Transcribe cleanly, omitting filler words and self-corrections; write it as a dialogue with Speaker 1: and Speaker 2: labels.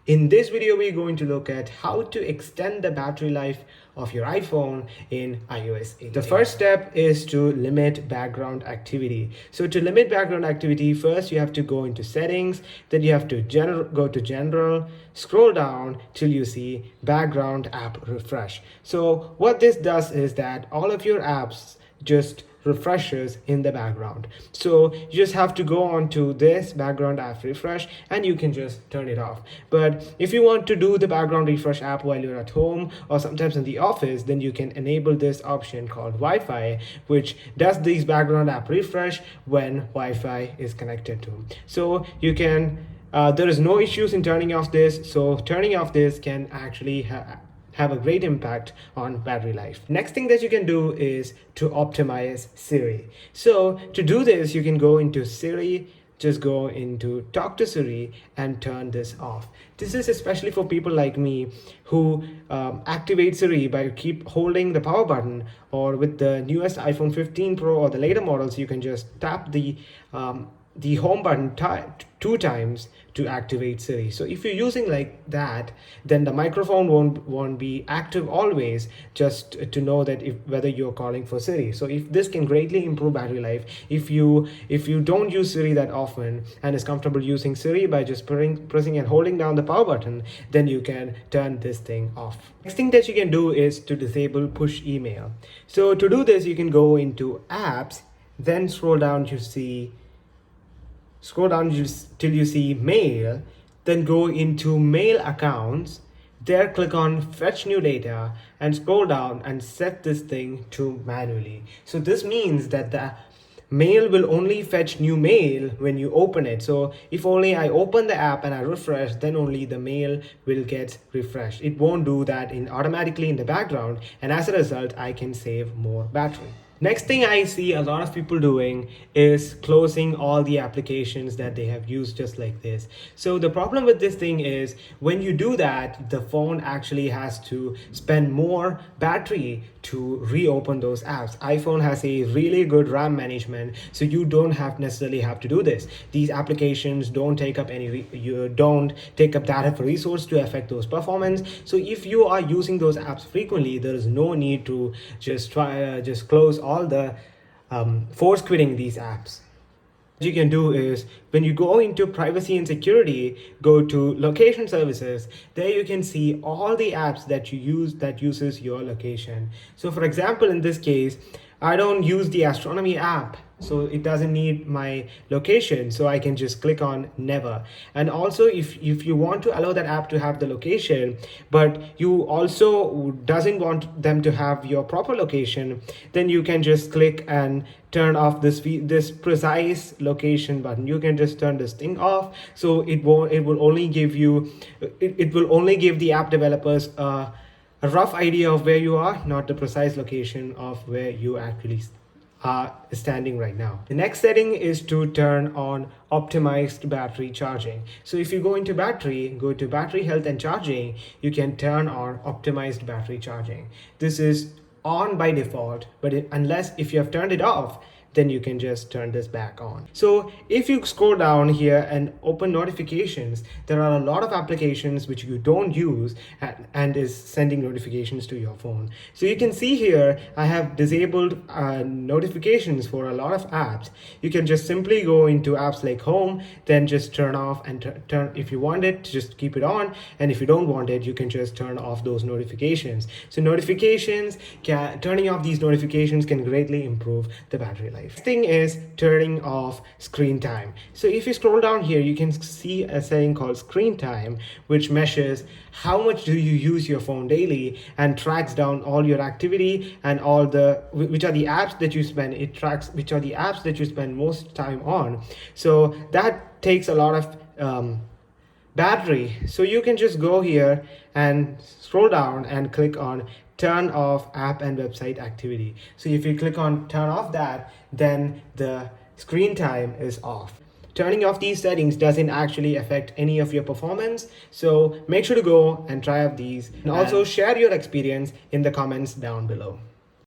Speaker 1: In this video, we're going to look at how to extend the battery life of your iPhone in iOS 8. The first step is to limit background activity. So to limit background activity, first you have to go into settings, then you have to go to general, scroll down till you see background app refresh. So what this does is that all of your apps just refreshes in the background. So you just have to go on to this background app refresh and you can just turn it off. But if you want to do the background refresh app while you're at home or sometimes in the office, then you can enable this option called Wi-Fi, which does these background app refresh when Wi-Fi is connected to. So you can there is no issues in turning off this. So turning off this can actually have a great impact on battery life. Next thing that you can do is to optimize Siri. So to do this, you can go into Siri, just go into talk to Siri and turn this off. This is especially for people like me who activate Siri by keep holding the power button, or with the newest iPhone 15 Pro or the later models, you can just tap the home button two times to activate Siri. So if you're using like that, then the microphone won't be active always, just to know that whether you're calling for Siri. So if this can greatly improve battery life, if you don't use Siri that often and is comfortable using Siri by just pressing and holding down the power button, then you can turn this thing off. Next thing that you can do is to disable push email. So to do this, you can go into apps, then scroll down till you see mail, then go into mail accounts, there click on fetch new data and scroll down and set this thing to manually. So this means that the mail will only fetch new mail when you open it. So if only I open the app and I refresh, then only the mail will get refreshed. It won't do that automatically in the background, and as a result I can save more battery. Next thing I see a lot of people doing is closing all the applications that they have used just like this. So the problem with this thing is when you do that, the phone actually has to spend more battery to reopen those apps. iPhone has a really good RAM management, so you don't necessarily have to do this. These applications don't take up that of a resource to affect those performance. So if you are using those apps frequently, there is no need to just close all the force quitting these apps. What you can do is, when you go into privacy and security, go to location services. There you can see all the apps that you use that uses your location. So for example, in this case, I don't use the astronomy app, so it doesn't need my location, so I can just click on never. And also if you want to allow that app to have the location, but you also doesn't want them to have your proper location, then you can just click and turn off this precise location button. You can just turn this thing off, so it will only give the app developers a rough idea of where you are, not the precise location of where you actually are standing right now. The next setting is to turn on optimized battery charging. So if you go into go to battery health and charging, you can turn on optimized battery charging. This is on by default, but unless if you have turned it off, then you can just turn this back on. So if you scroll down here and open notifications, there are a lot of applications which you don't use and is sending notifications to your phone. So you can see here, I have disabled notifications for a lot of apps. You can just simply go into apps like home, then just turn off and turn, if you want it, just keep it on. And if you don't want it, you can just turn off those notifications. So turning off these notifications can greatly improve the battery life. Next thing is turning off screen time. So if you scroll down here, you can see a setting called screen time, which measures how much do you use your phone daily and tracks down all your activity and which are the apps that you spend. It tracks which are the apps that you spend most time on. So that takes a lot of battery. So you can just go here and scroll down and click on turn off app and website activity. So if you click on turn off that, then the screen time is off. Turning off these settings doesn't actually affect any of your performance, so make sure to go and try out these, and also share your experience in the comments down below.